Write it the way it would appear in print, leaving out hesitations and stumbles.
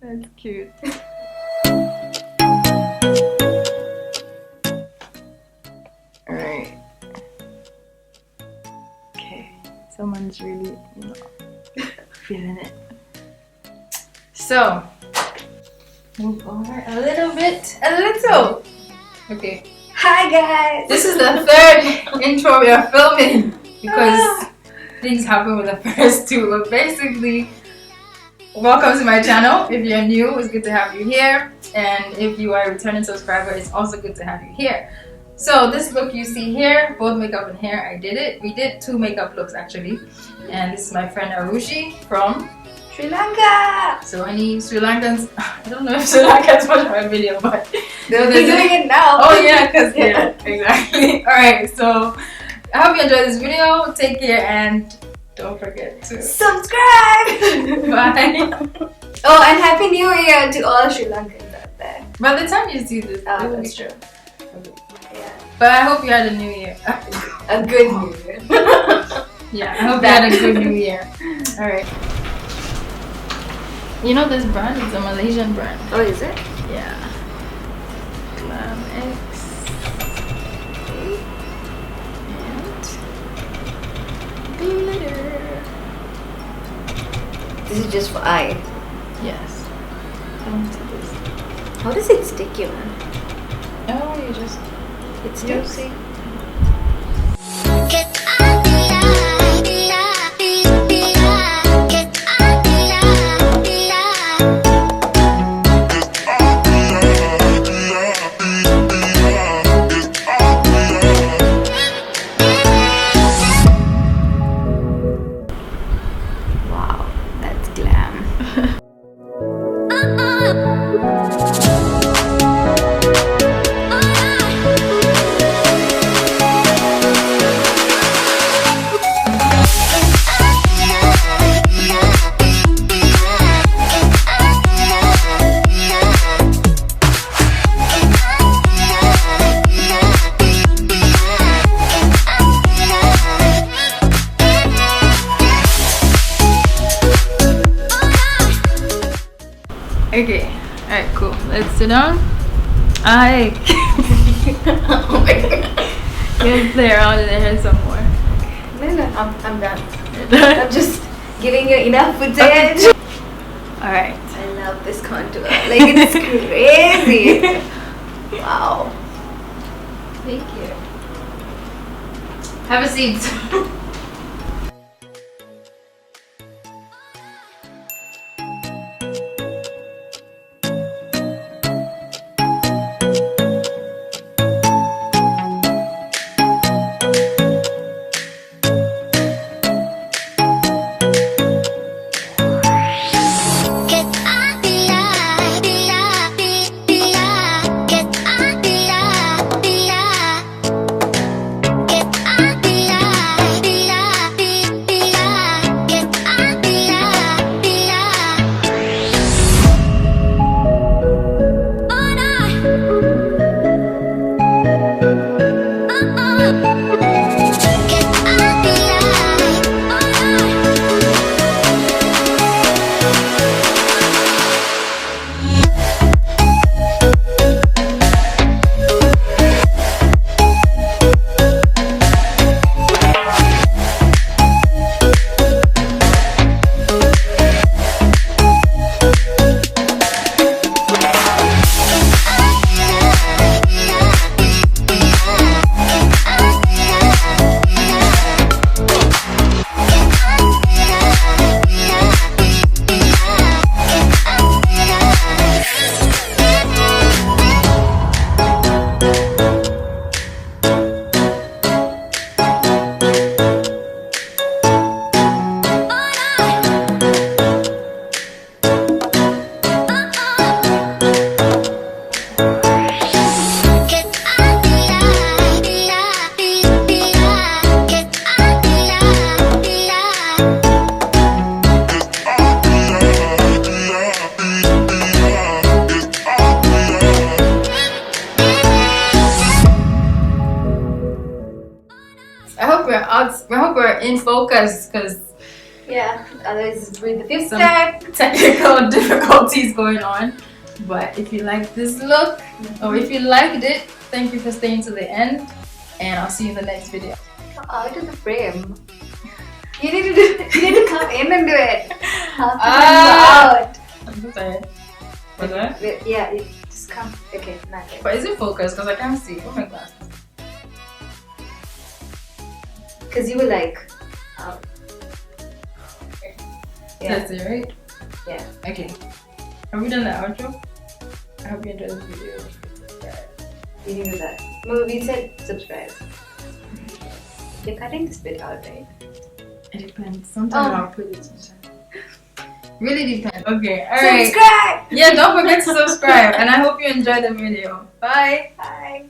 That's cute. Alright. Okay. Someone's really, feeling it. So, move over a little bit. Okay. Hi guys! This is the third intro we are filming because things happen with the first two. But basically, welcome to my channel. If you're new, it's good to have you here. And if you are a returning subscriber, it's also good to have you here. So this look you see here, both makeup and hair, I did it. We did 2 makeup looks actually. And this is my friend Arushi from Sri Lanka! So any Sri Lankans, I don't know if Sri Lankans watch my video, but they'll be doing it now. Oh yeah, because yeah, exactly. Alright, so I hope you enjoyed this video. Take care and don't forget to subscribe! Bye! Oh, and Happy New Year to all Sri Lankans out there. By the time you see this, oh, that's true. Yeah. But I hope you had a new year. A good new year. Yeah, I hope you had a good new year. Alright. You know this brand? It's a Malaysian brand. Oh, is it? Yeah. Glam X. And glitter. This is just for eye. Yes. How does it stick you, man? Oh, you just... It sticks. See? Wow, that's glam. Okay, alright, cool. Let's sit down. Oh my god. You can play around in the hair some more. No, I'm done. I'm just giving you enough footage. Okay. Alright. I love this contour. Like, it's crazy. Wow. Thank you. Have a seat. I hope we're in focus because yeah, otherwise it's with the fifth some step. technical difficulties. difficulties going on. But if you like this look, or if you liked it, thank you for staying to the end. And I'll see you in the next video. Come out of the frame. You need to come in and do it. Out. I'm so sorry. Was that? Yeah, just come. Okay, not yet. But is it focused? Because I can't see. Oh my glasses. Because you were like out. Yeah. That's it, right? Yeah. Okay. Have we done the outro? I hope you enjoyed this video. You didn't do that. No, we said subscribe. You're cutting this bit out, right? It depends. Sometimes I'll put it sometimes. Really depends. Okay, alright. Subscribe! Yeah, don't forget to subscribe. And I hope you enjoyed the video. Bye. Bye.